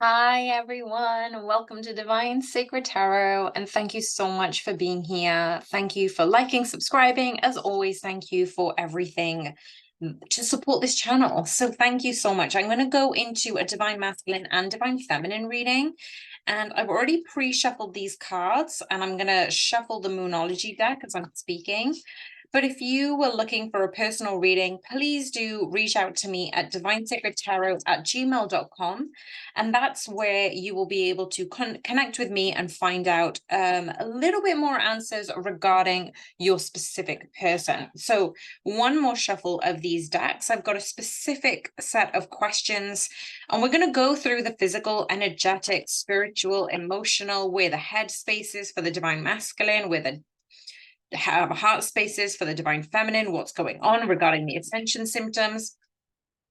Hi, everyone. Welcome to Divine Sacred Tarot, and thank you so much for being here. Thank you for liking, subscribing. As always, thank you for everything to support this channel. So thank you so much. I'm going to go into a Divine Masculine and Divine Feminine reading, and I've already pre-shuffled these cards, and I'm going to shuffle the Moonology deck as I'm speaking. But if you were looking for a personal reading, please do reach out to me at divinesacredtarot@gmail.com. And that's where you will be able to connect with me and find out a little bit more answers regarding your specific person. So one more shuffle of these decks. I've got a specific set of questions, and we're going to go through the physical, energetic, spiritual, emotional, where the head space is for the divine masculine, where the heart spaces for the divine feminine, what's going on regarding the ascension symptoms.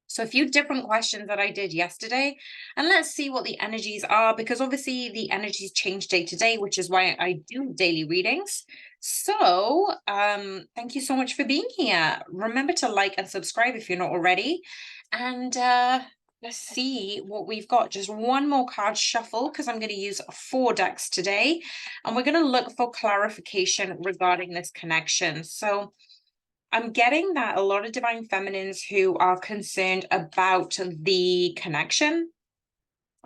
So a few different questions that I did yesterday, and let's see what the energies are, because obviously the energies change day to day, which is why I do daily readings. So thank you so much for being here. Remember to like and subscribe if you're not already. And let's see what we've got. Just one more card shuffle, because I'm going to use 4 decks today, and we're going to look for clarification regarding this connection. So I'm getting that a lot of divine feminines who are concerned about the connection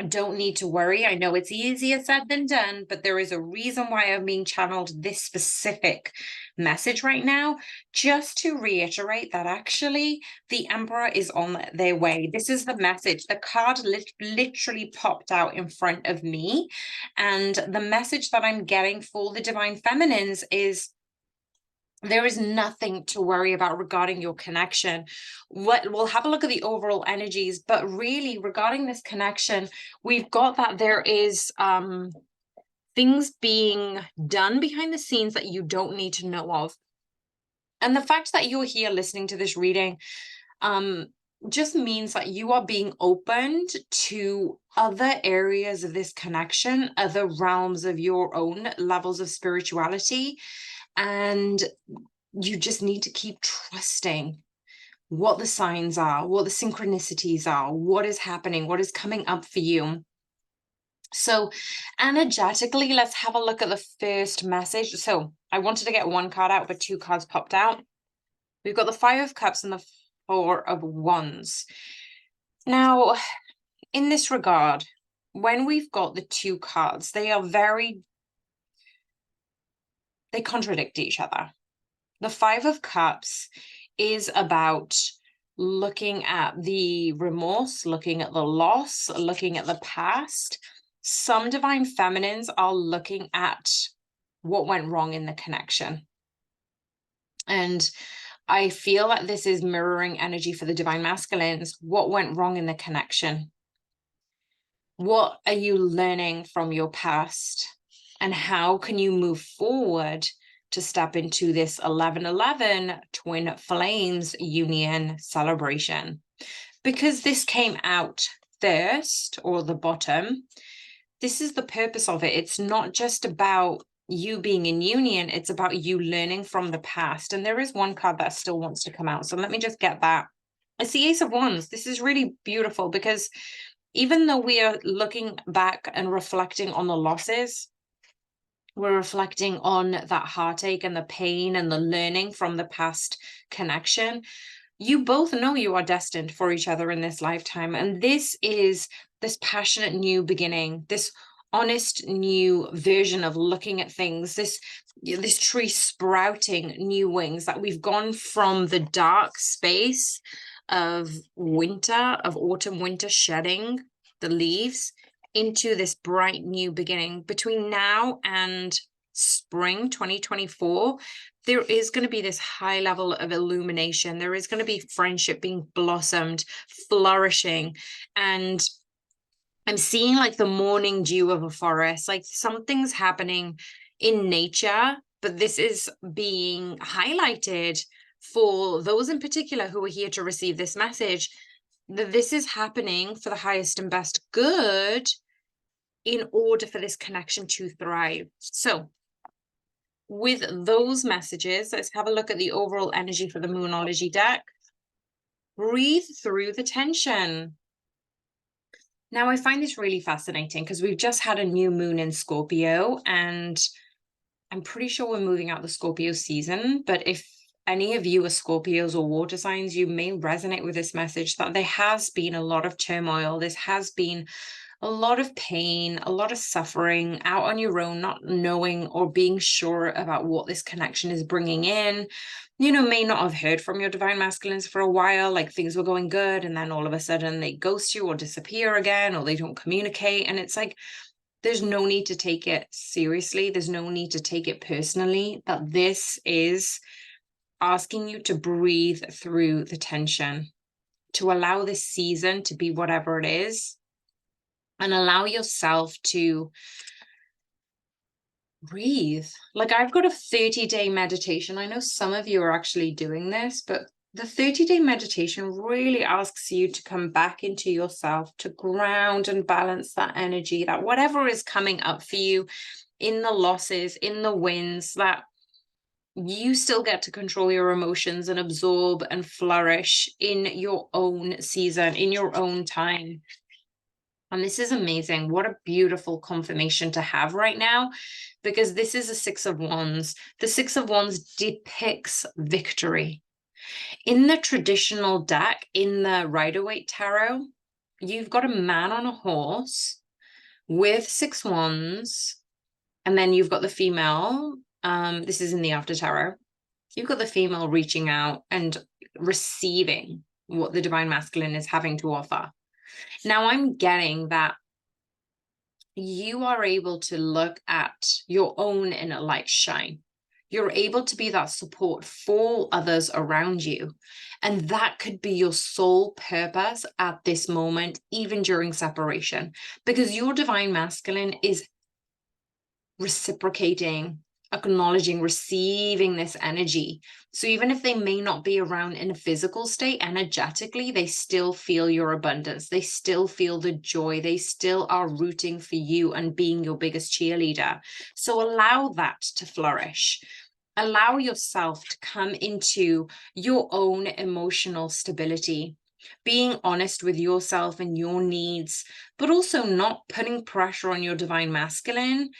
don't need to worry. I know it's easier said than done, but there is a reason why I'm being channeled this specific message right now, just to reiterate that actually the Emperor is on their way. This is the message. The card literally popped out in front of me, and the message that I'm getting for the divine feminines is there is nothing to worry about regarding your connection. We'll have a look at the overall energies, but really regarding this connection, we've got that there is things being done behind the scenes that you don't need to know of. And the fact that you're here listening to this reading just means that you are being opened to other areas of this connection, other realms of your own levels of spirituality. And you just need to keep trusting what the signs are, what the synchronicities are, what is happening, what is coming up for you. So energetically, let's have a look at the first message. So I wanted to get 1 card out, but 2 cards popped out. We've got the 5 of Cups and the 4 of Wands. Now, in this regard, when we've got the 2 cards, they contradict each other. The 5 of Cups is about looking at the remorse, looking at the loss, looking at the past. Some divine feminines are looking at what went wrong in the connection. And I feel that this is mirroring energy for the divine masculines. What went wrong in the connection? What are you learning from your past? And how can you move forward to step into this 11/11 twin flames union celebration? Because this came out first, or the bottom, this is the purpose of it. It's not just about you being in union, it's about you learning from the past. And there is 1 card that still wants to come out. So let me just get that. It's the Ace of Wands. This is really beautiful, because even though we are looking back and reflecting on the losses, we're reflecting on that heartache and the pain and the learning from the past connection. You both know you are destined for each other in this lifetime. And this is this passionate new beginning, this honest new version of looking at things, this tree sprouting new wings, that we've gone from the dark space of winter, of autumn, winter, shedding the leaves, into this bright new beginning. Between now and spring 2024, there is going to be this high level of illumination. There is going to be friendship being blossomed, flourishing. And I'm seeing like the morning dew of a forest, like something's happening in nature, but this is being highlighted for those in particular who are here to receive this message, that this is happening for the highest and best good in order for this connection to thrive. So with those messages, let's have a look at the overall energy for the Moonology deck. Breathe through the tension. Now, I find this really fascinating because we've just had a new moon in Scorpio, and I'm pretty sure we're moving out the Scorpio season. But if any of you are Scorpios or water signs, you may resonate with this message that there has been a lot of turmoil. This has been a lot of pain, a lot of suffering, out on your own, not knowing or being sure about what this connection is bringing in. You know, may not have heard from your divine masculines for a while, like things were going good, and then all of a sudden they ghost you or disappear again, or they don't communicate. And it's like, there's no need to take it seriously. There's no need to take it personally. That this is asking you to breathe through the tension, to allow this season to be whatever it is, and allow yourself to breathe. Like, I've got a 30-day meditation. I know some of you are actually doing this, but the 30-day meditation really asks you to come back into yourself, to ground and balance that energy, that whatever is coming up for you in the losses, in the wins, that you still get to control your emotions and absorb and flourish in your own season, in your own time. And this is amazing. What a beautiful confirmation to have right now, because this is a Six of Wands. The Six of Wands depicts victory. In the traditional deck, in the Rider-Waite Tarot, you've got a man on a horse with 6 wands, and then you've got the female. This is in the After Tarot. You've got the female reaching out and receiving what the divine masculine is having to offer. Now, I'm getting that you are able to look at your own inner light shine. You're able to be that support for others around you. And that could be your sole purpose at this moment, even during separation, because your divine masculine is reciprocating, acknowledging, receiving this energy. So even if they may not be around in a physical state, energetically, they still feel your abundance. They still feel the joy. They still are rooting for you and being your biggest cheerleader. So allow that to flourish. Allow yourself to come into your own emotional stability, being honest with yourself and your needs, but also not putting pressure on your divine masculine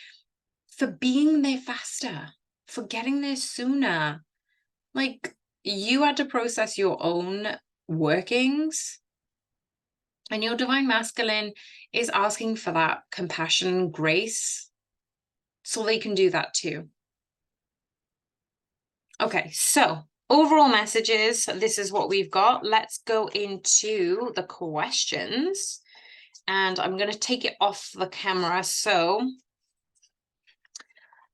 for being there faster, for getting there sooner. Like, you had to process your own workings, and your divine masculine is asking for that compassion and grace so they can do that too. Okay, so overall messages, this is what we've got. Let's go into the questions, and I'm going to take it off the camera. So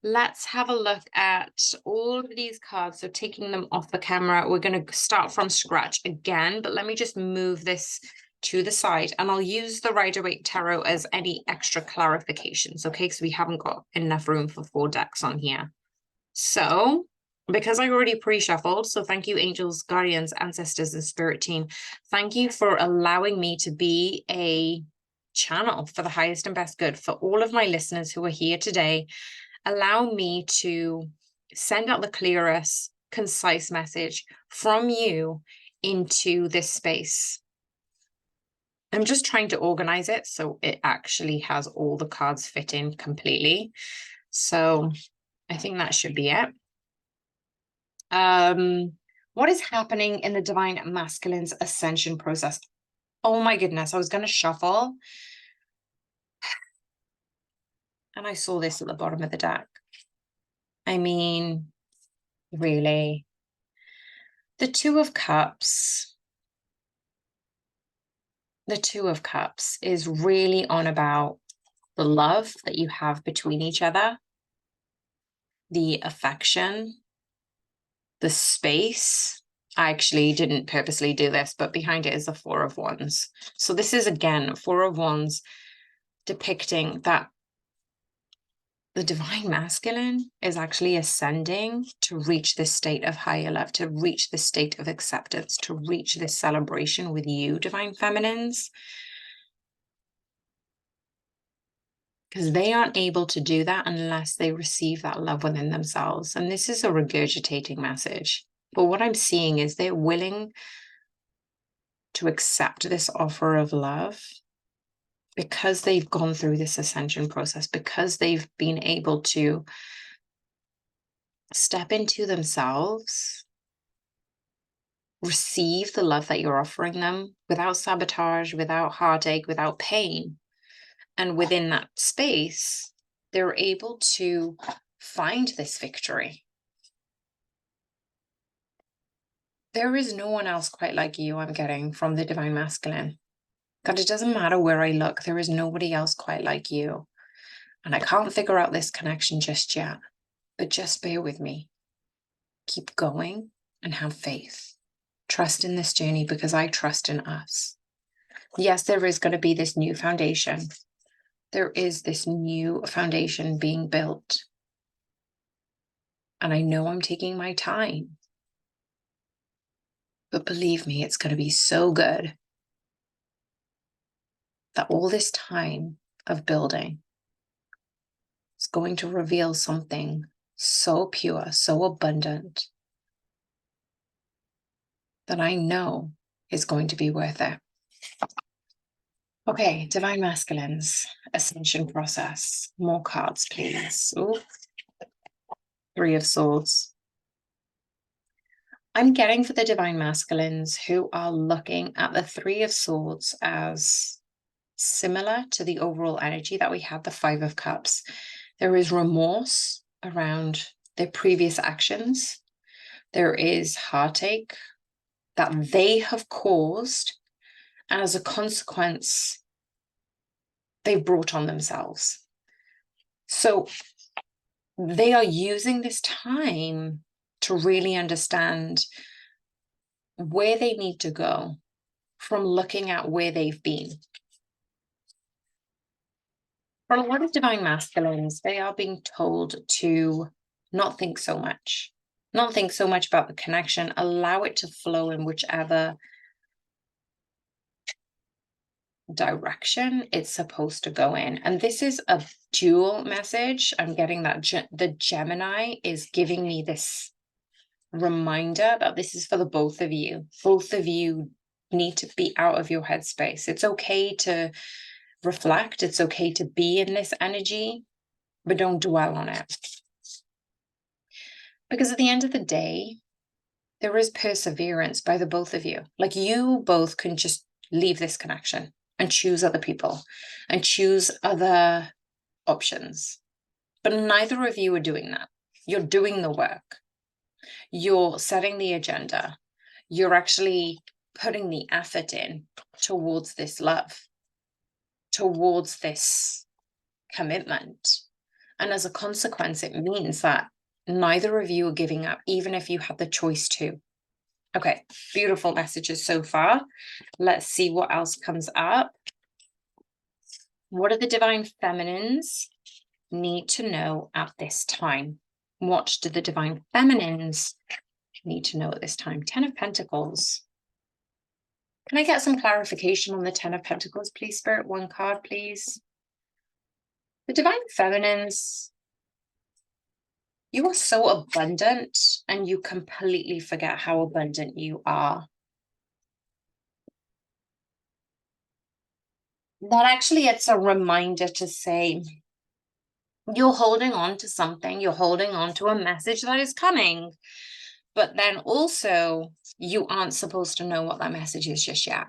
let's have a look at all of these cards. So taking them off the camera, we're going to start from scratch again, but let me just move this to the side, and I'll use the Rider-Waite Tarot as any extra clarifications, okay? Because we haven't got enough room for 4 decks on here. So because I already pre-shuffled, so thank you, angels, guardians, ancestors, and spirit team. Thank you for allowing me to be a channel for the highest and best good for all of my listeners who are here today. Allow me to send out the clearest, concise message from you into this space. I'm just trying to organize it so it actually has all the cards fit in completely. So I think that should be it. What is happening in the divine masculine's ascension process? Oh my goodness, I was going to shuffle, and I saw this at the bottom of the deck. I mean, really, the Two of Cups. The Two of Cups is really on about the love that you have between each other, the affection, the space. I actually didn't purposely do this, but behind it is the Four of Wands. So this is, again, Four of Wands depicting that the divine masculine is actually ascending to reach this state of higher love, to reach this state of acceptance, to reach this celebration with you, divine feminines. Because they aren't able to do that unless they receive that love within themselves. And this is a regurgitating message. But what I'm seeing is they're willing to accept this offer of love. because they've gone through this ascension process, because they've been able to step into themselves, receive the love that you're offering them without sabotage, without heartache, without pain. And within that space, they're able to find this victory. There is no one else quite like you, I'm getting from the Divine Masculine. God, it doesn't matter where I look, there is nobody else quite like you. And I can't figure out this connection just yet, but just bear with me. Keep going and have faith. Trust in this journey because I trust in us. Yes, there is going to be this new foundation. There is this new foundation being built. And I know I'm taking my time. But believe me, it's going to be so good that all this time of building is going to reveal something so pure, so abundant, that I know is going to be worth it. Okay, Divine Masculines, Ascension process. More cards, please. Ooh. Three of Swords. I'm getting for the Divine Masculines who are looking at the Three of Swords as similar to the overall energy that we had, the Five of Cups. There is remorse around their previous actions. There is heartache that they have caused, and as a consequence, they've brought on themselves. So they are using this time to really understand where they need to go from looking at where they've been. For a lot of Divine Masculines, they are being told to not think so much. Not think so much about the connection. Allow it to flow in whichever direction it's supposed to go in. And this is a dual message. I'm getting that the Gemini is giving me this reminder that this is for the both of you. Both of you need to be out of your headspace. It's okay to reflect. It's okay to be in this energy, but don't dwell on it. Because at the end of the day, there is perseverance by the both of you. Like, you both can just leave this connection and choose other people and choose other options. But neither of you are doing that. You're doing the work. You're setting the agenda. You're actually putting the effort in towards this love, towards this commitment. And as a consequence, it means that neither of you are giving up, even if you had the choice to. Okay, beautiful messages so far. Let's see what else comes up. What do the Divine Feminines need to know at this time? What do the Divine Feminines need to know at this time? Ten of Pentacles. Can I get some clarification on the Ten of Pentacles, please, Spirit? One card, please. The Divine Feminines, you are so abundant and you completely forget how abundant you are. That actually, it's a reminder to say, you're holding on to something, you're holding on to a message that is coming, but then also you aren't supposed to know what that message is just yet.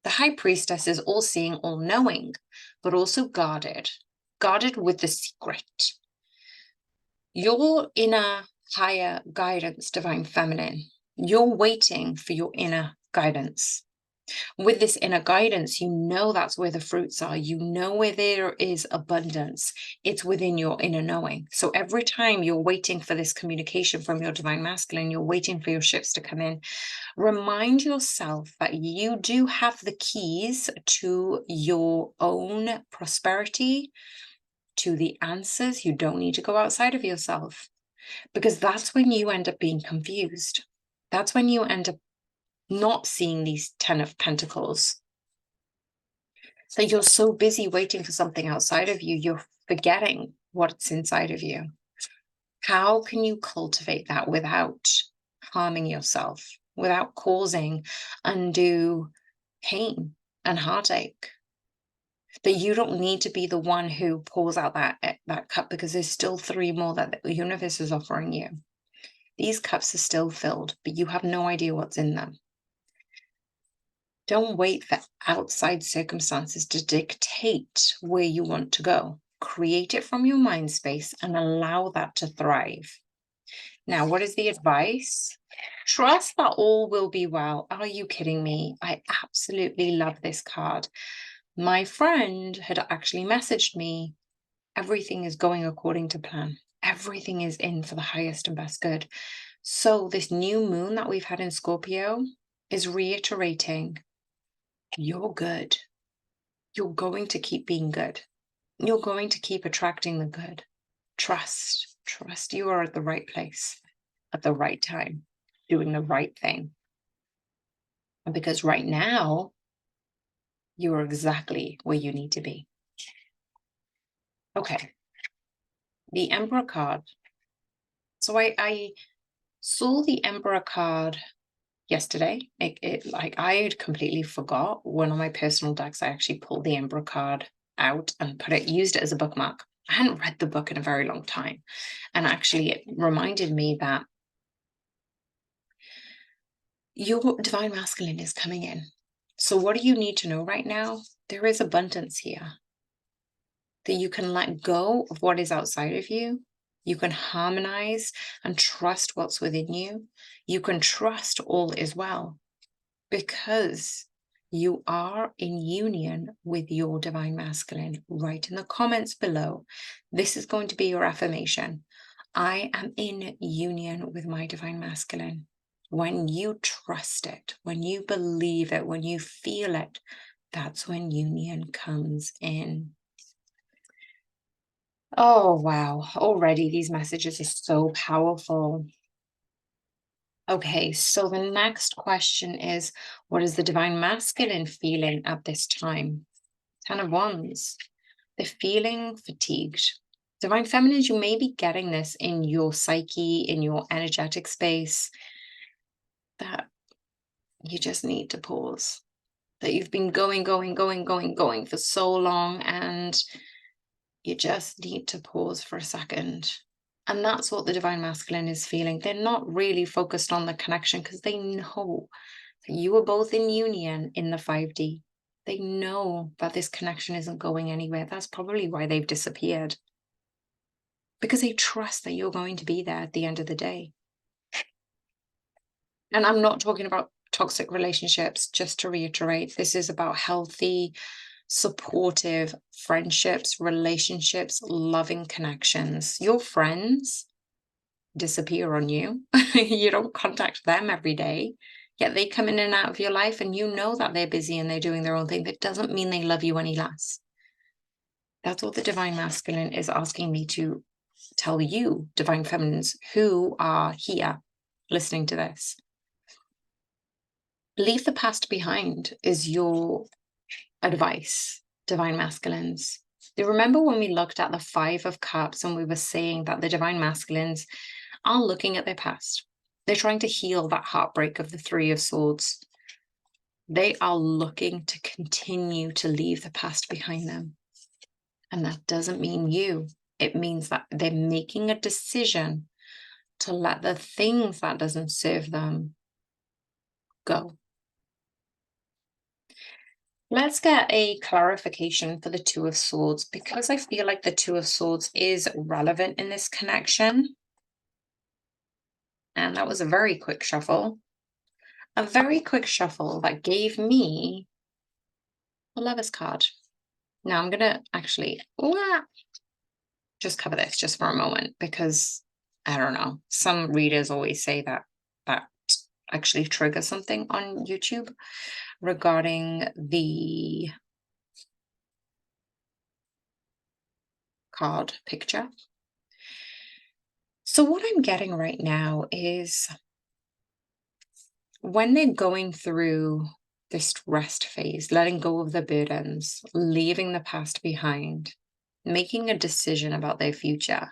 The High Priestess is all seeing, all knowing, but also guarded with the secret. Your inner higher guidance, Divine Feminine, you're waiting for your inner guidance. With this inner guidance, you know that's where the fruits are. You know where there is abundance. It's within your inner knowing. So every time you're waiting for this communication from your Divine Masculine, you're waiting for your ships to come in, remind yourself that you do have the keys to your own prosperity, to the answers. You don't need to go outside of yourself, because that's when you end up being confused. That's when you end up not seeing these 10 of Pentacles. So you're so busy waiting for something outside of you, you're forgetting what's inside of you. How can you cultivate that without harming yourself, without causing undue pain and heartache? But you don't need to be the one who pours out that cup, because there's still 3 more that the universe is offering you. These cups are still filled, but you have no idea what's in them. Don't wait for outside circumstances to dictate where you want to go. Create it from your mind space and allow that to thrive. Now, what is the advice? Trust that all will be well. Are you kidding me? I absolutely love this card. My friend had actually messaged me, everything is going according to plan. Everything is in for the highest and best good. So this new moon that we've had in Scorpio is reiterating, you're good. You're going to keep being good. You're going to keep attracting the good. Trust you are at the right place at the right time, doing the right thing. And because right now, you're exactly where you need to be. Okay. The Emperor card. So I saw the Emperor card yesterday. Like I had completely forgot. One of my personal decks, I actually pulled the Emperor card out and used it as a bookmark. I hadn't read the book in a very long time. And actually it reminded me that your divine masculine is coming in. So what do you need to know right now? There is abundance here. That you can let go of what is outside of you. You can harmonize and trust what's within you. You can trust all is well, because you are in union with your divine masculine. Write in the comments below. This is going to be your affirmation. I am in union with my divine masculine. When you trust it, when you believe it, when you feel it, that's when union comes in. Oh, wow. Already these messages are so powerful. Okay, so the next question is, what is the divine masculine feeling at this time? 10 of Wands. They're feeling fatigued. Divine feminines, you may be getting this in your psyche, in your energetic space, that you just need to pause. That you've been going for so long, and you just need to pause for a second. And that's what the divine masculine is feeling. They're not really focused on the connection, because they know that you are both in union in the 5D. They know that this connection isn't going anywhere. That's probably why they've disappeared, because they trust that you're going to be there at the end of the day. And I'm not talking about toxic relationships, just to reiterate. This is about healthy, supportive friendships, relationships, loving connections. Your friends disappear on you. You don't contact them every day, yet they come in and out of your life, and you know that they're busy and they're doing their own thing. That doesn't mean they love you any less. That's what the divine masculine is asking me to tell you, divine feminines, who are here listening to this. Leave the past behind is your advice, divine masculines. Do you remember when we looked at the 5 of Cups and we were saying that the divine masculines are looking at their past? They're trying to heal that heartbreak of the 3 of Swords. They are looking to continue to leave the past behind them. And that doesn't mean you. It means that they're making a decision to let the things that doesn't serve them go. Let's get a clarification for the 2 of Swords, because I feel like the 2 of Swords is relevant in this connection. And that was a very quick shuffle. A very quick shuffle that gave me the Lovers card. Now I'm going to actually just cover this just for a moment, because I don't know, some readers always say that actually triggers something on YouTube regarding the card picture. So what I'm getting right now is, when they're going through this rest phase, letting go of the burdens, leaving the past behind, making a decision about their future,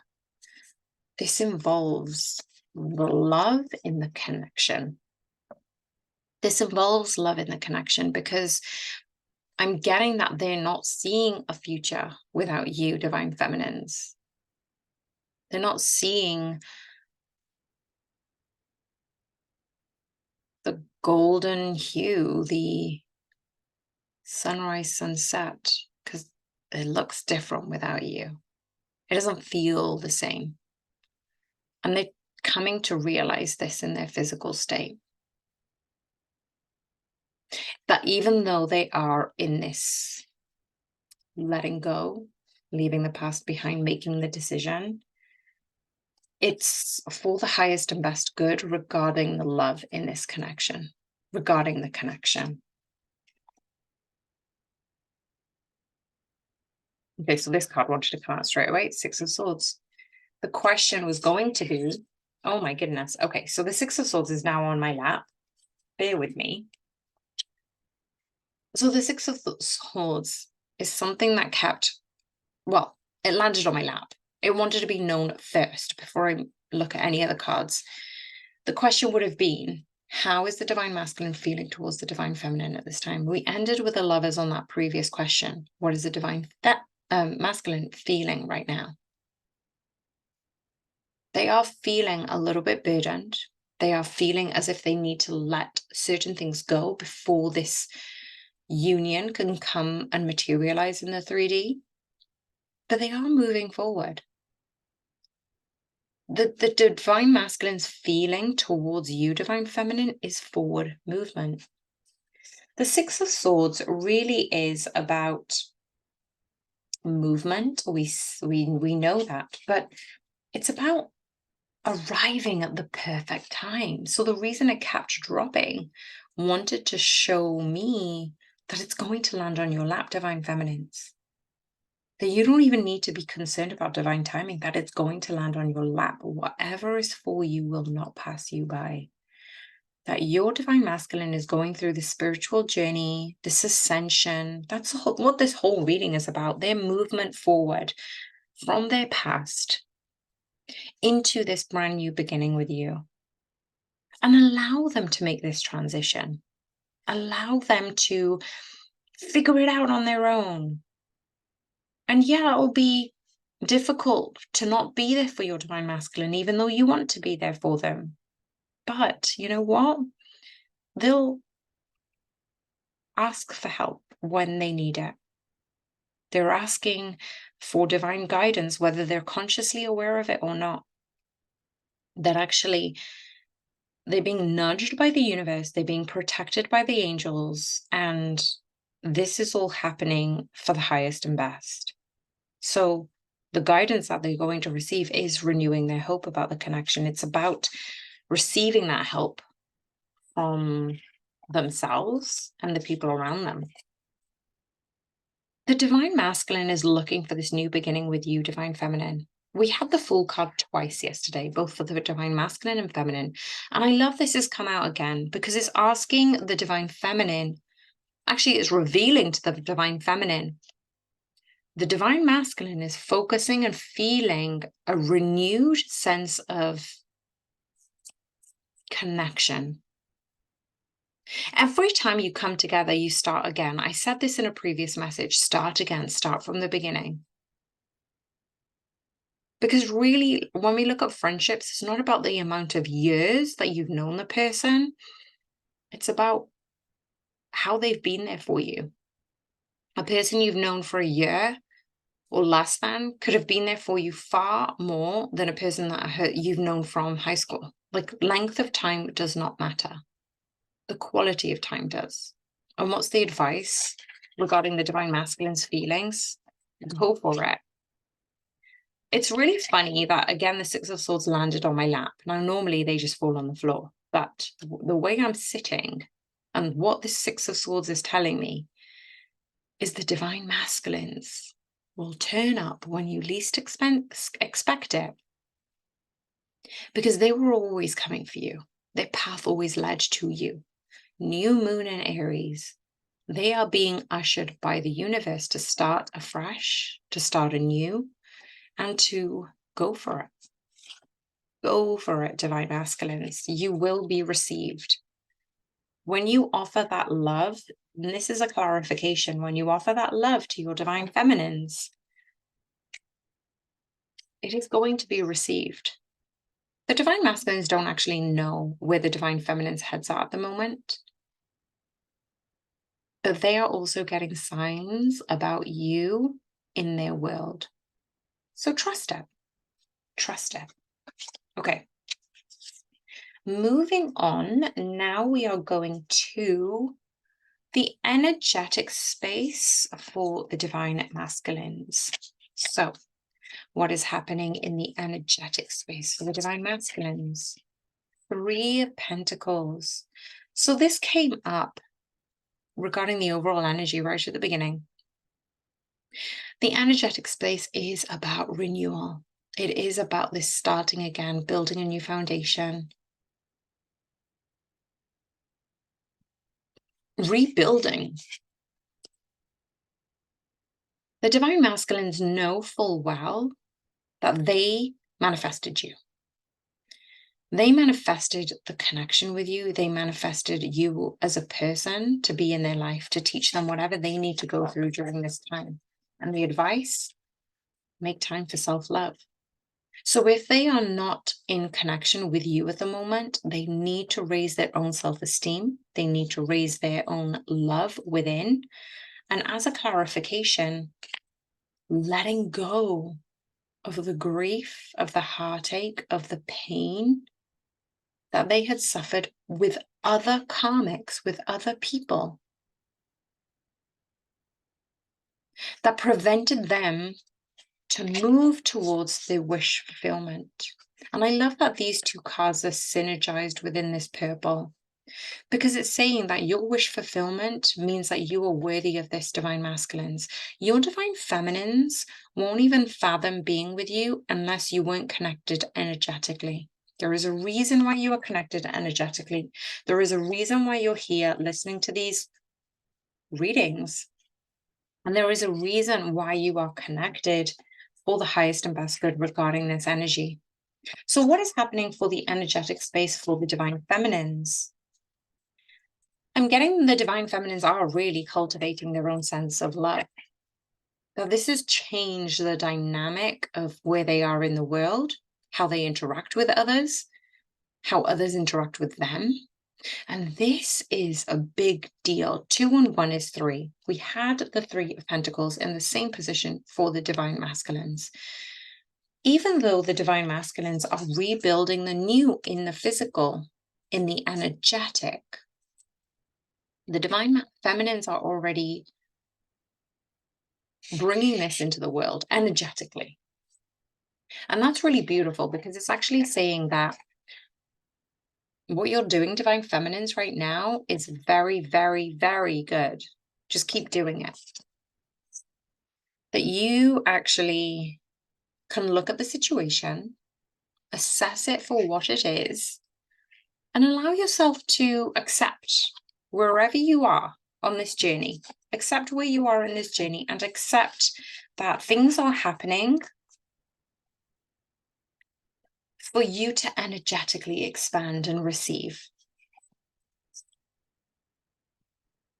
this involves the love in the connection. This involves love in the connection, because I'm getting that they're not seeing a future without you, divine feminines. They're not seeing the golden hue, the sunrise, sunset, because it looks different without you. It doesn't feel the same. And they're coming to realize this in their physical state. That even though they are in this letting go, leaving the past behind, making the decision, it's for the highest and best good regarding the love in this connection, regarding the connection. Okay, so this card wanted to come out straight away, Six of Swords. The question was going to be, oh my goodness. Okay, so the Six of Swords is now on my lap. Bear with me. So the Six of Swords is something that well, it landed on my lap. It wanted to be known first before I look at any other cards. The question would have been, how is the divine masculine feeling towards the divine feminine at this time? We ended with the Lovers on that previous question. What is the divine masculine feeling right now? They are feeling a little bit burdened. They are feeling as if they need to let certain things go before this union can come and materialize in the 3D. But they are moving forward. The divine masculine's feeling towards you, divine feminine, is forward movement. The Six of Swords really is about movement. We know that, but it's about arriving at the perfect time. So the reason it kept dropping wanted to show me that it's going to land on your lap, divine feminines. That you don't even need to be concerned about divine timing, that it's going to land on your lap. Whatever is for you will not pass you by. That your divine masculine is going through this spiritual journey, this ascension. That's what this whole reading is about. Their movement forward from their past into this brand new beginning with you. And allow them to make this transition. Allow them to figure it out on their own. And yeah, it'll be difficult to not be there for your divine masculine, even though you want to be there for them. But you know what? They'll ask for help when they need it. They're asking for divine guidance, whether they're consciously aware of it or not. That actually they're being nudged by the universe, they're being protected by the angels, and this is all happening for the highest and best. So the guidance that they're going to receive is renewing their hope about the connection. It's about receiving that help from themselves and the people around them. The divine masculine is looking for this new beginning with you, divine feminine. We had the Fool card twice yesterday, both for the divine masculine and feminine. And I love this has come out again because it's asking the divine feminine, actually it's revealing to the divine feminine. The divine masculine is focusing and feeling a renewed sense of connection. Every time you come together, you start again. I said this in a previous message, start again, start from the beginning. Because really, when we look at friendships, it's not about the amount of years that you've known the person. It's about how they've been there for you. A person you've known for a year or less than could have been there for you far more than a person that you've known from high school. Like, length of time does not matter. The quality of time does. And what's the advice regarding the divine masculine's feelings? Go for it. It's really funny that, again, the Six of Swords landed on my lap. Now, normally they just fall on the floor. But the way I'm sitting and what this Six of Swords is telling me is the divine masculines will turn up when you least expect it. Because they were always coming for you. Their path always led to you. New moon in Aries. They are being ushered by the universe to start afresh, to start anew, and to go for it. Go for it, divine masculines. You will be received. When you offer that love, and this is a clarification, when you offer that love to your divine feminines, it is going to be received. The divine masculines don't actually know where the divine feminines' heads are at the moment, but they are also getting signs about you in their world. So trust it. Trust it. Okay. Moving on, now we are going to the energetic space for the divine masculines. So, what is happening in the energetic space for the divine masculines? 3 of Pentacles. So this came up regarding the overall energy right at the beginning. The energetic space is about renewal. It is about this starting again, building a new foundation, rebuilding. The divine masculines know full well that they manifested you. They manifested the connection with you. They manifested you as a person to be in their life, to teach them whatever they need to go through during this time. And the advice, make time for self-love. So if they are not in connection with you at the moment, they need to raise their own self-esteem. They need to raise their own love within. And as a clarification, letting go of the grief, of the heartache, of the pain that they had suffered with other karmics, with other people, that prevented them to move towards their wish fulfillment. And I love that these 2 cards are synergized within this purple, because it's saying that your wish fulfillment means that you are worthy of this, divine masculines. Your divine feminines won't even fathom being with you unless you weren't connected energetically. There is a reason why you are connected energetically. There is a reason why you're here listening to these readings. And there is a reason why you are connected for the highest and best good regarding this energy. So what is happening for the energetic space for the divine feminines? I'm getting the divine feminines are really cultivating their own sense of love. Now, this has changed the dynamic of where they are in the world, how they interact with others, how others interact with them. And this is a big deal. 2 and 1 is 3. We had the 3 of Pentacles in the same position for the divine masculines. Even though the divine masculines are rebuilding the new in the physical, in the energetic, the divine feminines are already bringing this into the world energetically. And that's really beautiful, because it's actually saying that what you're doing, divine feminines, right now is very, very, very good. Just keep doing it. That you actually can look at the situation, assess it for what it is, and allow yourself to accept wherever you are on this journey. Accept where you are in this journey, and accept that things are happening for you to energetically expand and receive.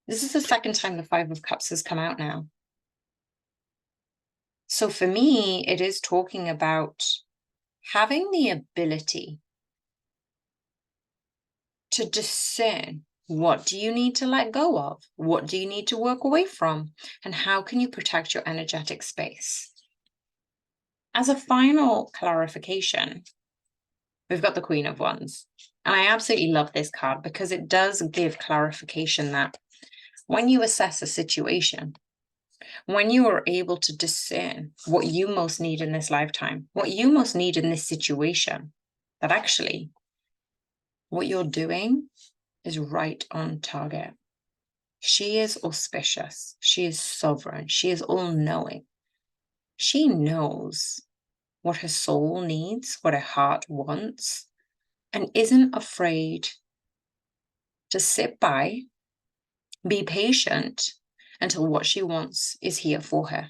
This is the second time the 5 of Cups has come out now. So for me, it is talking about having the ability to discern, what do you need to let go of? What do you need to work away from? And how can you protect your energetic space? As a final clarification, we've got the Queen of Wands. And I absolutely love this card, because it does give clarification that when you assess a situation, when you are able to discern what you most need in this lifetime, what you most need in this situation, that actually what you're doing is right on target. She is auspicious. She is sovereign. She is all-knowing. She knows what her soul needs, what her heart wants, and isn't afraid to sit by, be patient until what she wants is here for her.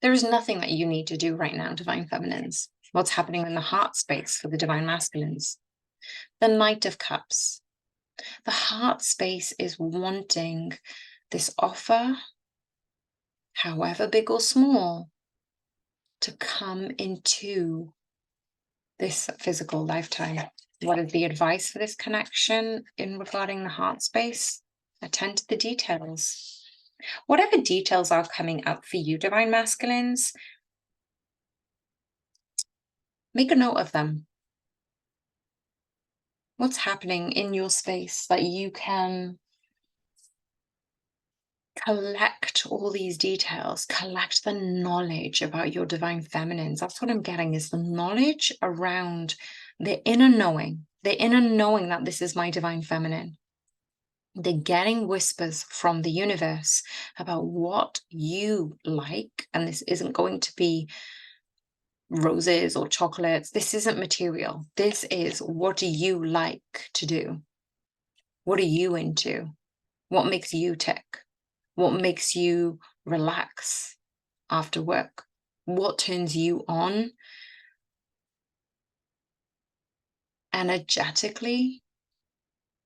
There is nothing that you need to do right now, divine feminines. What's happening in the heart space for the divine masculines? The Knight of Cups. The heart space is wanting this offer, however big or small, to come into this physical lifetime. What is the advice for this connection in regarding the heart space? Attend to the details. Whatever details are coming up for you, Divine Masculines, make a note of them. What's happening in your space that you can collect all these details, collect the knowledge about your divine feminines. That's what I'm getting, is the knowledge around the inner knowing that this is my divine feminine. They're getting whispers from the universe about what you like. And this isn't going to be roses or chocolates. This isn't material. This is, what do you like to do? What are you into? What makes you tick? What makes you relax after work? What turns you on energetically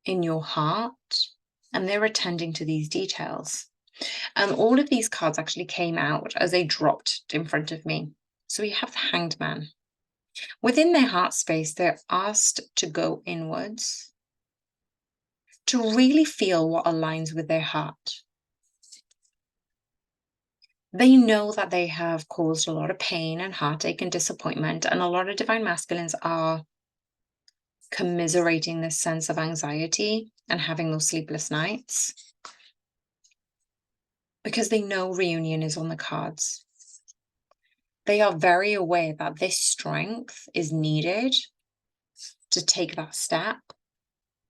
in your heart? And they're attending to these details. And all of these cards actually came out as they dropped in front of me. So we have the Hanged Man. Within their heart space, they're asked to go inwards, to really feel what aligns with their heart. They know that they have caused a lot of pain and heartache and disappointment, and a lot of Divine Masculines are commiserating this sense of anxiety and having those sleepless nights because they know reunion is on the cards. They are very aware that this strength is needed to take that step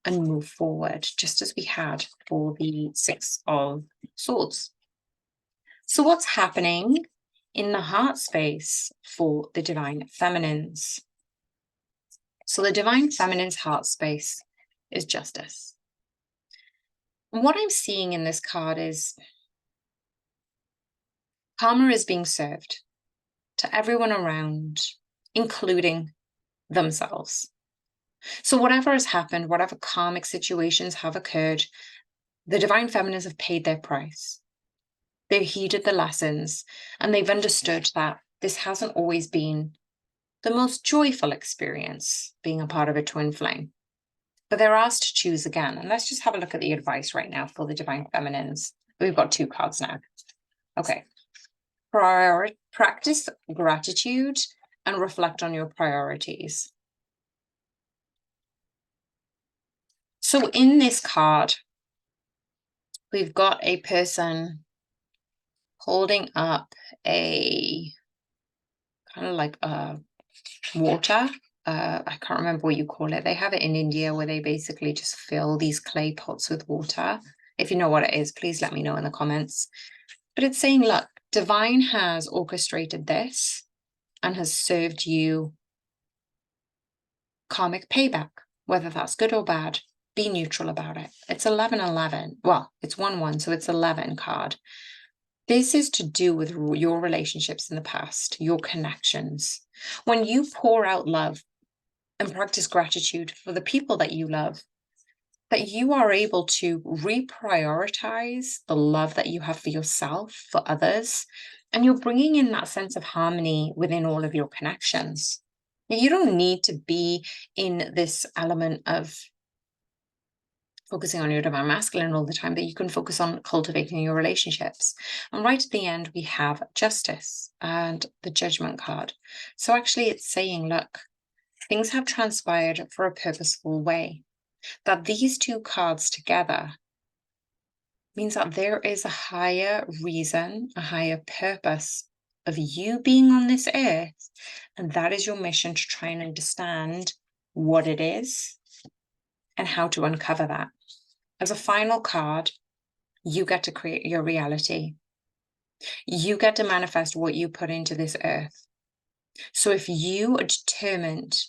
and move forward, just as we had for the Six of Swords. So what's happening in the heart space for the Divine Feminines? So the Divine Feminine's heart space is justice. And what I'm seeing in this card is karma is being served to everyone around, including themselves. So whatever has happened, whatever karmic situations have occurred, the Divine Feminines have paid their price. They've heeded the lessons, and they've understood that this hasn't always been the most joyful experience, being a part of a twin flame. But they're asked to choose again. And let's just have a look at the advice right now for the Divine Feminines. We've got 2 cards now. Okay. Practice gratitude and reflect on your priorities. So in this card, we've got a person holding up a kind of like a water. I can't remember what you call it. They have it in India where they basically just fill these clay pots with water. If you know what it is, please let me know in the comments. But it's saying, look, Divine has orchestrated this and has served you karmic payback, whether that's good or bad. Be neutral about it. It's 11-11. Well, it's 1-1, so it's 11 card. This is to do with your relationships in the past, your connections. When you pour out love and practice gratitude for the people that you love, that you are able to reprioritize the love that you have for yourself, for others, and you're bringing in that sense of harmony within all of your connections. You don't need to be in this element of focusing on your Divine Masculine all the time, but you can focus on cultivating your relationships. And right at the end, we have Justice and the Judgment card. So actually it's saying, look, things have transpired for a purposeful way. That these 2 cards together means that there is a higher reason, a higher purpose of you being on this earth. And that is your mission, to try and understand what it is and how to uncover that. As a final card, you get to create your reality. You get to manifest what you put into this earth. So if you are determined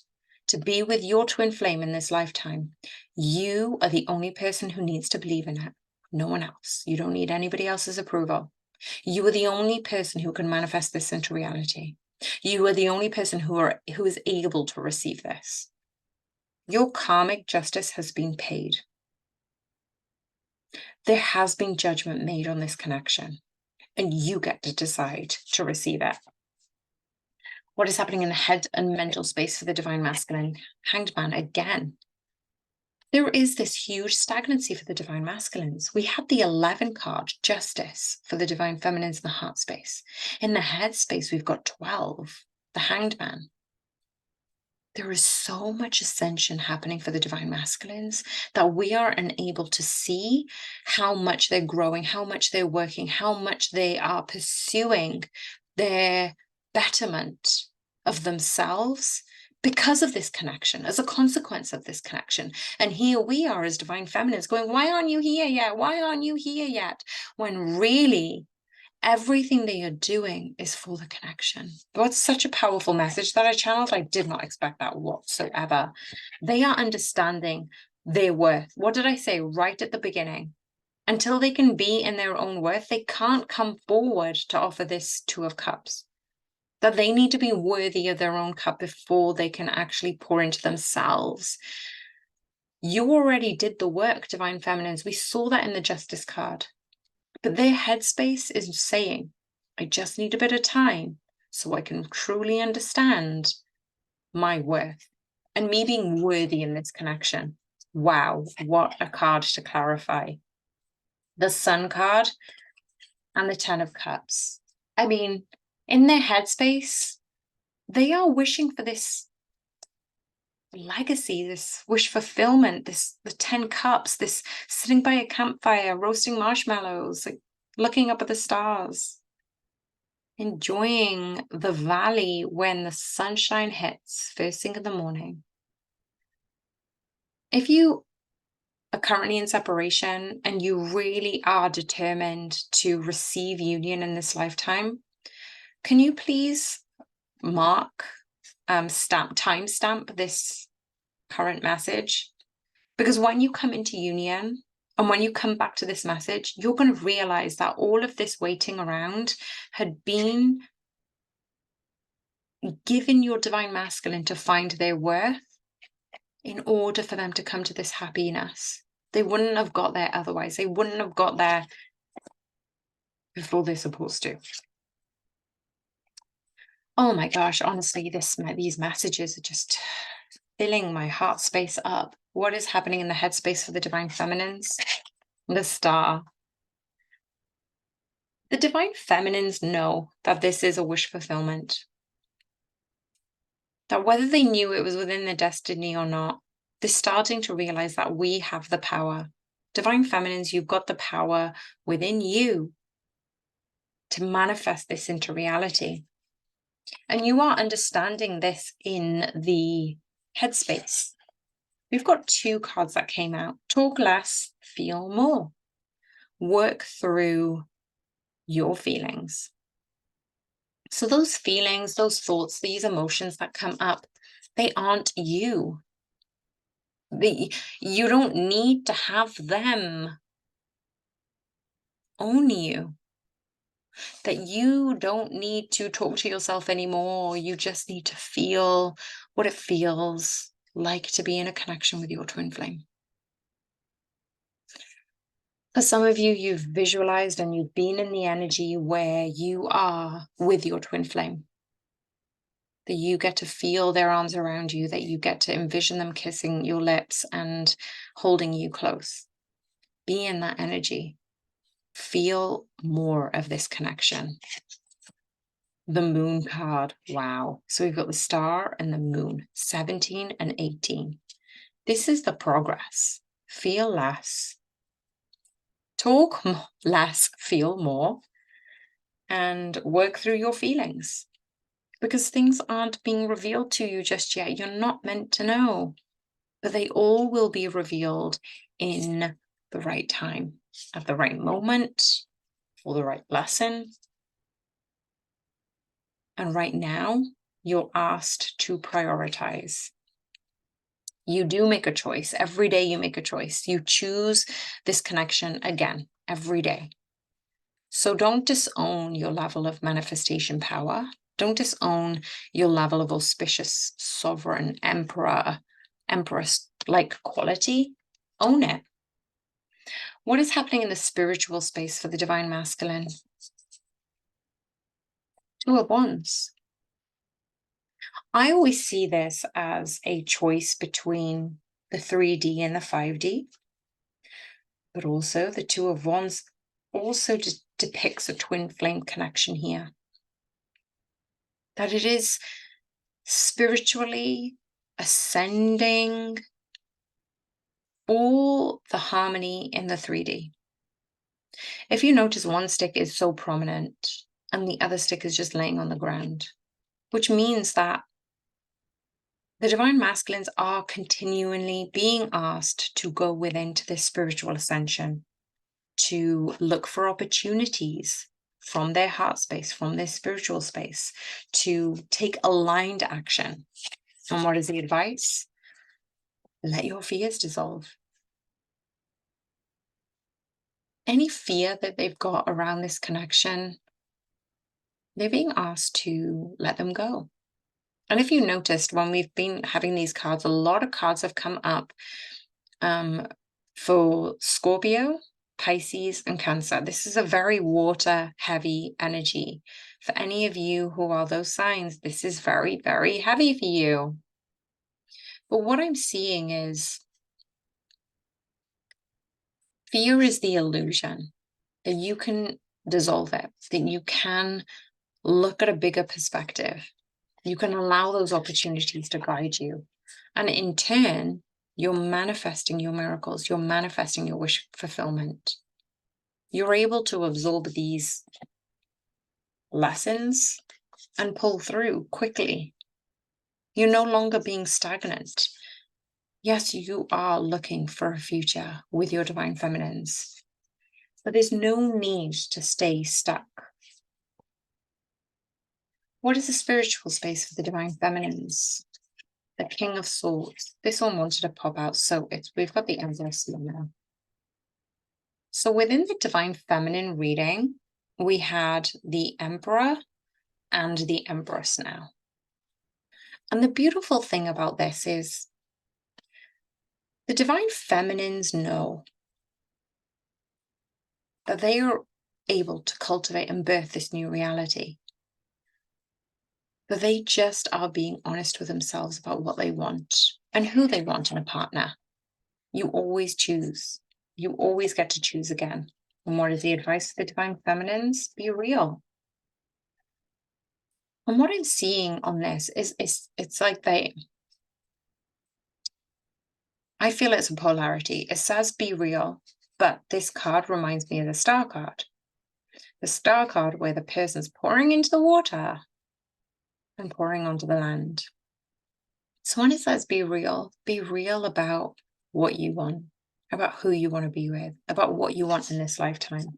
to be with your twin flame in this lifetime, you are the only person who needs to believe in it. No one else. You don't need anybody else's approval. You are the only person who can manifest this into reality. You are the only person who is able to receive this. Your karmic justice has been paid. There has been judgment made on this connection, and you get to decide to receive it. What is happening in the head and mental space for the divine masculine? Hanged Man again. There is this huge stagnancy for the divine masculines. We had the 11 card, Justice, for the divine feminines in the heart space. In the head space, we've got 12, the Hanged Man. There is so much ascension happening for the divine masculines that we are unable to see how much they're growing, how much they're working, how much they are pursuing their betterment of themselves because of this connection, as a consequence of this connection. And here we are as divine feminines going, why aren't you here yet? Why aren't you here yet? When really everything they are doing is for the connection. What's such a powerful message that I channeled. I did not expect that whatsoever. They are understanding their worth. What did I say right at the beginning? Until they can be in their own worth, they can't come forward to offer this Two of Cups. That they need to be worthy of their own cup before they can actually pour into themselves. You already did the work, divine feminines. We saw that in the Justice card. But their headspace is saying, I just need a bit of time so I can truly understand my worth and me being worthy in this connection. Wow, what a card to clarify. The Sun card and the 10 of Cups. I mean, in their headspace, they are wishing for this legacy, this wish fulfillment, the 10 cups, this sitting by a campfire, roasting marshmallows, like looking up at the stars, enjoying the valley when the sunshine hits first thing in the morning. If you are currently in separation and you really are determined to receive union in this lifetime, can you please mark, timestamp this current message? Because when you come into union and when you come back to this message, you're going to realize that all of this waiting around had been given your divine masculine to find their worth in order for them to come to this happiness. They wouldn't have got there otherwise. They wouldn't have got there before they're supposed to. Oh my gosh, honestly, these messages are just filling my heart space up. What is happening in the headspace for the divine feminines? The Star. The divine feminines know that this is a wish fulfillment. That whether they knew it was within their destiny or not, they're starting to realize that we have the power. Divine feminines, you've got the power within you to manifest this into reality. And you are understanding this in the headspace. We've got 2 cards that came out. Talk less, feel more. Work through your feelings. So those feelings, those thoughts, these emotions that come up, they aren't you. You don't need to have them own you. That you don't need to talk to yourself anymore. You just need to feel what it feels like to be in a connection with your twin flame. For some of you, you've visualized and you've been in the energy where you are with your twin flame. That you get to feel their arms around you, that you get to envision them kissing your lips and holding you close. Be in that energy. Feel more of this connection. The Moon card, wow. So we've got the Star and the Moon, 17 and 18. This is the progress. Feel less. Talk less, feel more. And work through your feelings. Because things aren't being revealed to you just yet. You're not meant to know. But they all will be revealed in the right time, at the right moment, for the right lesson. And right now, you're asked to prioritize. You do make a choice. Every day you make a choice. You choose this connection again, every day. So don't disown your level of manifestation power. Don't disown your level of auspicious, sovereign, emperor, empress-like quality. Own it. What is happening in the spiritual space for the divine masculine? Two of Wands. I always see this as a choice between the 3D and the 5D, but also the Two of Wands also just depicts a twin flame connection here. That it is spiritually ascending, all the harmony in the 3D. If you notice, one stick is so prominent and the other stick is just laying on the ground, which means that the divine masculines are continually being asked to go within to this spiritual ascension, to look for opportunities from their heart space, from their spiritual space, to take aligned action. And what is the advice? Let your fears dissolve. Any fear that they've got around this connection, they're being asked to let them go. And if you noticed, when we've been having these cards, a lot of cards have come up for Scorpio, Pisces, and Cancer. This is a very water heavy energy. For any of you who are those signs, this is very, very heavy for you. But what I'm seeing is fear is the illusion that you can dissolve it, that you can look at a bigger perspective. You can allow those opportunities to guide you. And in turn, you're manifesting your miracles. You're manifesting your wish fulfillment. You're able to absorb these lessons and pull through quickly. You're no longer being stagnant. Yes, you are looking for a future with your divine feminines, but there's no need to stay stuck. What is the spiritual space for the divine feminines? The King of Swords. This one wanted to pop out, so we've got the Empress here now. So within the divine feminine reading, we had the Emperor and the Empress now. And the beautiful thing about this is the divine feminines know that they are able to cultivate and birth this new reality. But they just are being honest with themselves about what they want and who they want in a partner. You always choose. You always get to choose again. And what is the advice for the divine feminines? Be real. And what I'm seeing on this is it's like I feel it's a polarity. It says be real, but this card reminds me of the Star card. The Star card where the person's pouring into the water and pouring onto the land. So when it says be real about what you want, about who you want to be with, about what you want in this lifetime.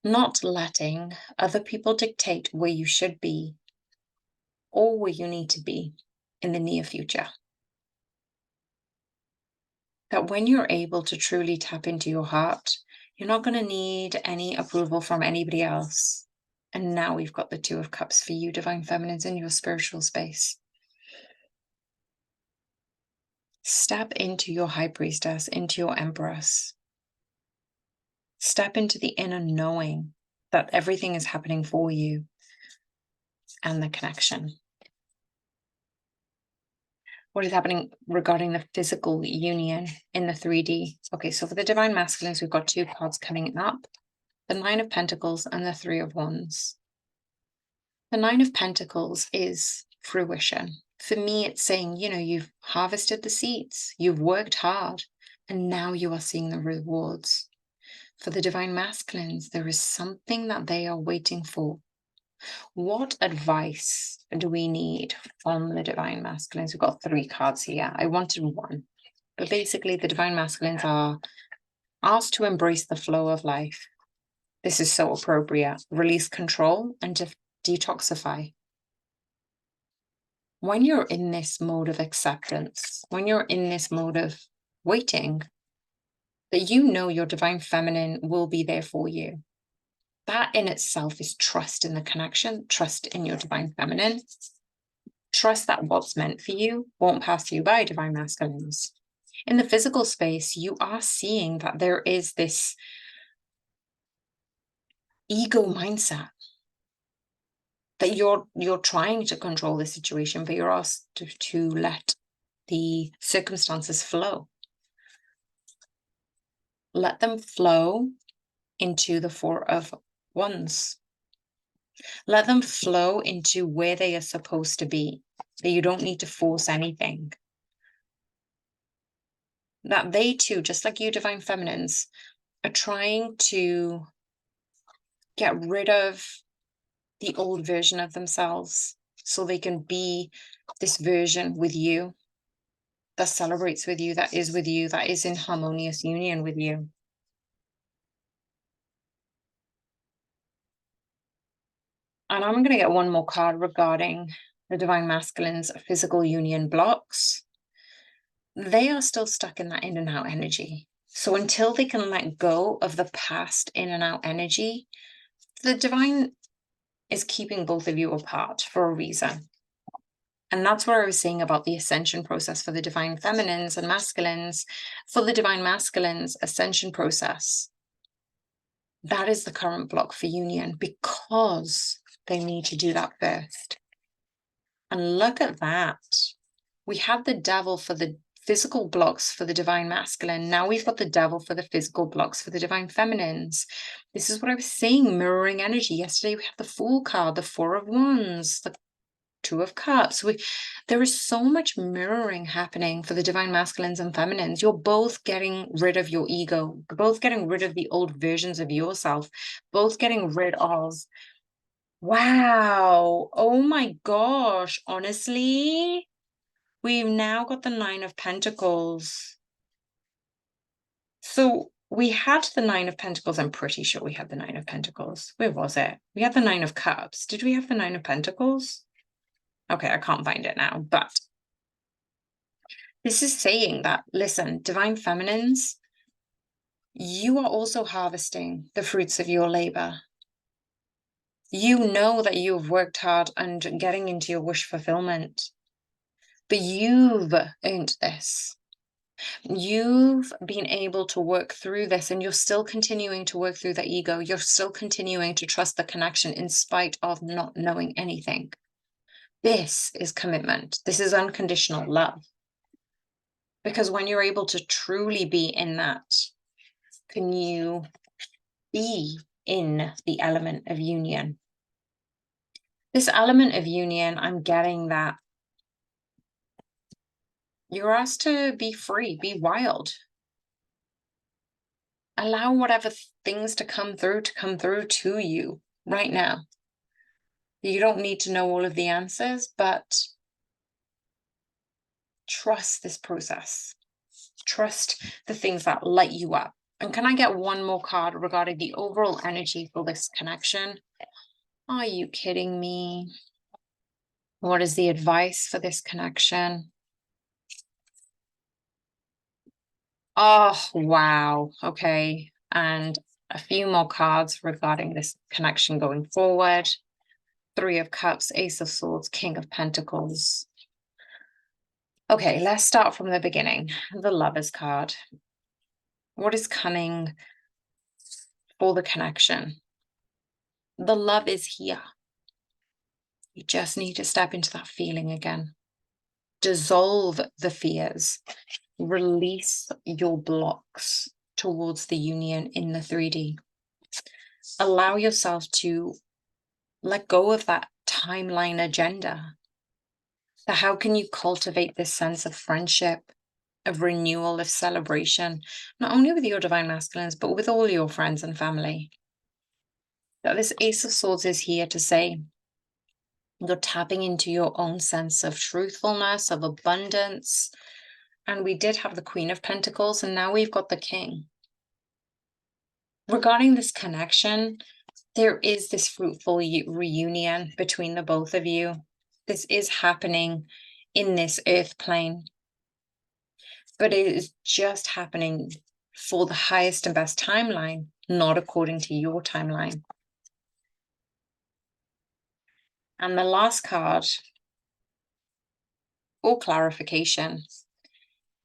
Not letting other people dictate where you should be or where you need to be in the near future. That when you're able to truly tap into your heart, you're not going to need any approval from anybody else. And now we've got the Two of Cups for you, divine feminines, in your spiritual space. Step into your High Priestess, into your Empress. Step into the inner knowing that everything is happening for you and the connection. What is happening regarding the physical union in the 3D? Okay, so for the divine masculines, we've got two cards coming up, the Nine of Pentacles and the Three of Wands. The Nine of Pentacles is fruition. For me, it's saying, you've harvested the seeds, you've worked hard, and now you are seeing the rewards. For the divine masculines, there is something that they are waiting for. What advice do we need from the divine masculines? We've got three cards here. I wanted one. But basically, the divine masculines are asked to embrace the flow of life. This is so appropriate. Release control and to detoxify. When you're in this mode of acceptance, when you're in this mode of waiting, that your divine feminine will be there for you. That in itself is trust in the connection, trust in your divine feminine. Trust that what's meant for you won't pass you by, divine masculines. In the physical space, you are seeing that there is this ego mindset that you're trying to control the situation, but you're asked to let the circumstances flow. Let them flow into the Four of Wands. Let them flow into where they are supposed to be. That you don't need to force anything. That they too, just like you divine feminines, are trying to get rid of the old version of themselves so they can be this version with you that celebrates with you, that is with you, that is in harmonious union with you. And I'm going to get one more card regarding the divine masculines' physical union blocks. They are still stuck in that in and out energy. So until they can let go of the past in and out energy, the divine is keeping both of you apart for a reason. And that's what I was saying about the ascension process for the divine feminines and masculines. For the divine masculines, ascension process, that is the current block for union because they need to do that first. And look at that. We had the devil for the physical blocks for the divine masculine. Now we've got the devil for the physical blocks for the divine feminines. This is what I was saying, mirroring energy. Yesterday we had the Fool card, the Four of Wands, the Two of Cups. There is so much mirroring happening for the divine masculines and feminines. You're both getting rid of your ego, both getting rid of the old versions of yourself, both getting rid of, wow, oh my gosh, honestly, we've now got the Nine of Pentacles. So we had the Nine of Pentacles. I'm pretty sure we had the Nine of Pentacles. Where was it? We had the Nine of Cups. Did we have the Nine of Pentacles? Okay, I can't find it now, but this is saying that, listen, divine feminines, you are also harvesting the fruits of your labor. You know that you've worked hard and getting into your wish fulfillment, but you've earned this. You've been able to work through this, and you're still continuing to work through the ego. You're still continuing to trust the connection in spite of not knowing anything. This is commitment. This is unconditional love. Because when you're able to truly be in that, can you be in the element of union? This element of union, I'm getting that you're asked to be free, be wild. Allow whatever things to come through to you right now. You don't need to know all of the answers, but trust this process. Trust the things that light you up. And can I get one more card regarding the overall energy for this connection? Are you kidding me? What is the advice for this connection? Oh, wow. Okay. And a few more cards regarding this connection going forward. Three of Cups, Ace of Swords, King of Pentacles. Okay, let's start from the beginning. The Lovers card. What is coming for the connection? The love is here. You just need to step into that feeling again. Dissolve the fears. Release your blocks towards the union in the 3D. Allow yourself to let go of that timeline agenda. So how can you cultivate this sense of friendship, of renewal, of celebration, not only with your divine masculines, but with all your friends and family? That this Ace of Swords is here to say, you're tapping into your own sense of truthfulness, of abundance. And we did have the Queen of Pentacles, and now we've got the King. Regarding this connection, there is this fruitful reunion between the both of you. This is happening in this earth plane, but it is just happening for the highest and best timeline, not according to your timeline. And the last card, for clarification,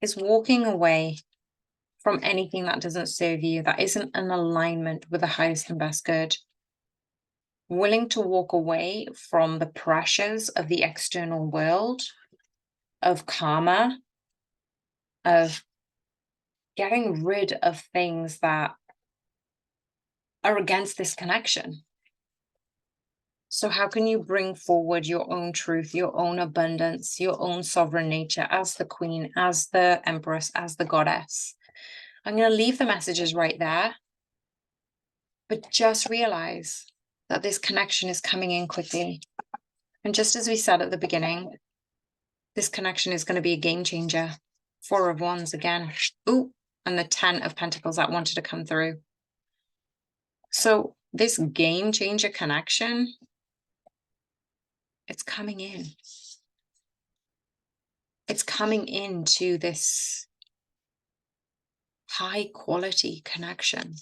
is walking away from anything that doesn't serve you, that isn't in alignment with the highest and best good. Willing to walk away from the pressures of the external world, of karma, of getting rid of things that are against this connection. So how can you bring forward your own truth, your own abundance, your own sovereign nature as the queen, as the empress, as the goddess? I'm going to leave the messages right there, but just realize that this connection is coming in quickly. And just as we said at the beginning, this connection is going to be a game changer. 4 of Wands again. Ooh, and the 10 of Pentacles that wanted to come through. So this game changer connection, it's coming in. It's coming into this high quality connection.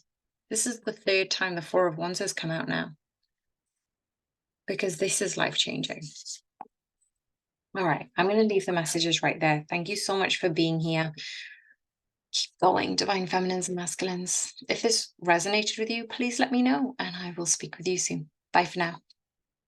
This is the 3rd time the 4 of Wands has come out now, because this is life changing. All right, I'm going to leave the messages right there. Thank you so much for being here. Keep going, divine feminines and masculines. If this resonated with you, please let me know, and I will speak with you soon. Bye for now.